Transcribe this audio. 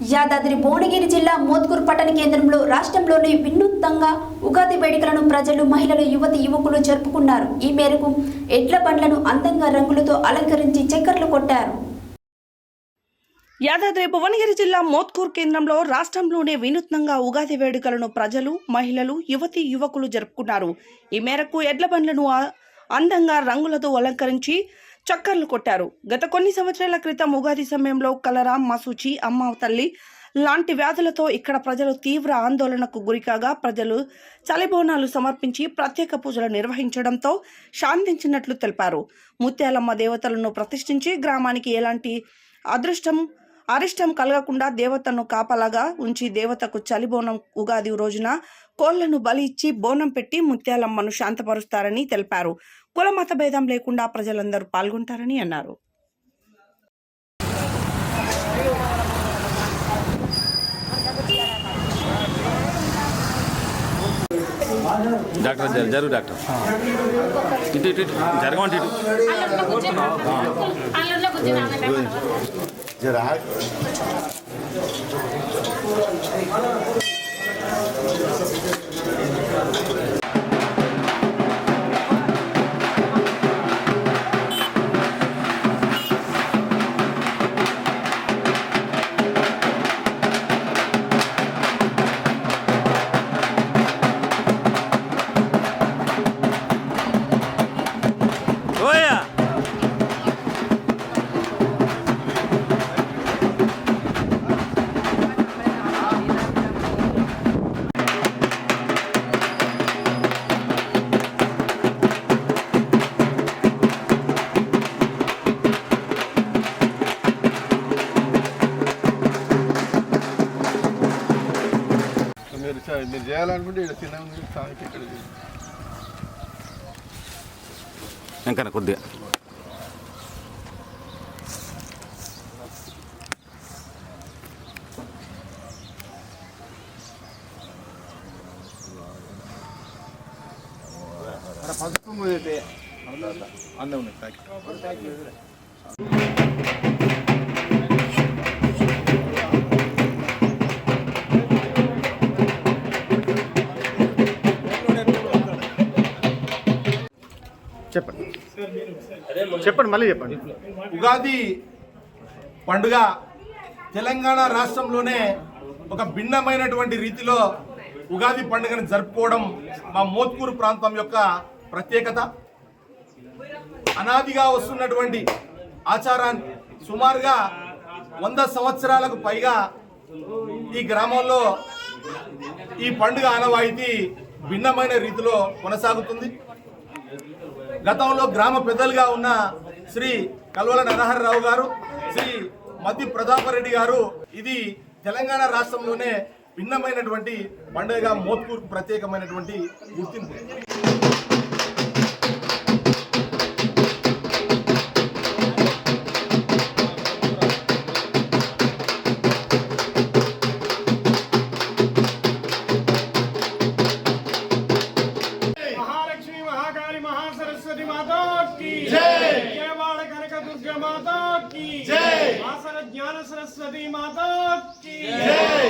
యాదాద్రి భువనగిరి జిల్లా మోత్కూర్ పట్టణ కేంద్రంలో రాష్ట్రంలోని వినూత్నంగా ఉగాది వేడుకలను ప్రజలు, మహిళలు, యువతి యువకులు జరుపుకున్నారు. ఈ మేరకు ఎడ్ల బండ్లను అందంగా రంగులతో అలంకరించి చక్కర్లు కొట్టారు. యాదాద్రి భువనగిరి జిల్లా మోత్కూర్ కేంద్రంలో రాష్ట్రంలోనే వినూత్నంగా ఉగాది వేడుకలను ప్రజలు, మహిళలు, యువతి యువకులు జరుపుకున్నారు. ఈ మేరకు ఎడ్ల బండ్లను అందంగా రంగులతో అలంకరించి చక్కర్లు కొట్టారు. గత కొన్ని సంవత్సరాల క్రితం ఉగాది సమయంలో కలరా, మసూచి, అమ్మ తల్లి లాంటి వ్యాధులతో ఇక్కడ ప్రజలు తీవ్ర ఆందోళనకు గురికాగా ప్రజలు చలిబోనాలు సమర్పించి ప్రత్యేక పూజలు నిర్వహించడంతో శాంతించినట్లు తెలిపారు. ముత్యాలమ్మ దేవతలను ప్రతిష్ఠించి గ్రామానికి ఎలాంటి అరిష్టం కలగకుండా దేవతను కాపలాగా ఉంచి దేవతకు చలిబోనం ఉగాది రోజున కోళ్లను బలి ఇచ్చి బోనం పెట్టి ముత్యాలమ్మను శాంతపరుస్తారని తెలిపారు. కుల మత భేదం లేకుండా ప్రజలందరూ పాల్గొంటారని అన్నారు. డాక్టర్ జరుగు డాక్టర్ ఇటు ఇటు జరగమంటే జరా మీరు చేయాలనుకుంటే ఇక్కడ చిన్న సాంగ్ ఇక్కడ ఇంకా కొద్దిగా పసుపు అందం ఉన్నాయి. చెప్పండి మళ్ళీ చెప్పండి. ఉగాది పండుగ తెలంగాణ రాష్ట్రంలోనే ఒక భిన్నమైనటువంటి రీతిలో ఉగాది పండుగను జరుపుకోవడం మా మోత్కూరు ప్రాంతం యొక్క ప్రత్యేకత. అనాదిగా వస్తున్నటువంటి ఆచారాన్ని సుమారుగా 100 సంవత్సరాలకు పైగా ఈ గ్రామంలో ఈ పండుగ ఆనవాయితీ భిన్నమైన రీతిలో కొనసాగుతుంది. గతంలో గ్రామ పెద్దలుగా ఉన్న శ్రీ కల్వల నరహరరావు గారు, శ్రీ మద్ది ప్రతాపరెడ్డి గారు ఇది తెలంగాణ రాష్ట్రంలోనే భిన్నమైనటువంటి పండుగగా మోత్కూర్ ప్రత్యేకమైనటువంటి గుర్తింపు. ज्ञान सरस्वती माता की जय।